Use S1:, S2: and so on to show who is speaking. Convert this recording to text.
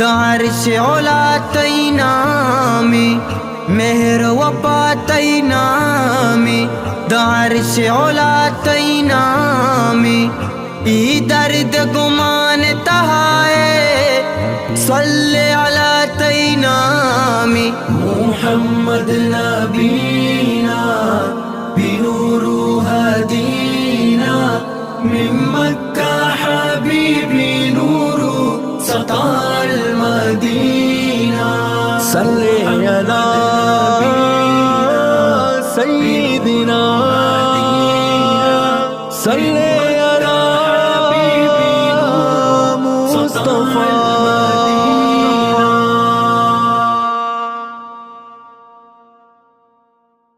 S1: दार से औला तैनामी मेहर वफा तैनामी दार से औला तैनामी ई दर्द गुमान तहाए सल्ले अला तैनामी
S2: मुहम्मद नबीना बिनूरु हदीना मिन मक्का हबीबी नूरु सताल मदीना
S3: सल्ले अला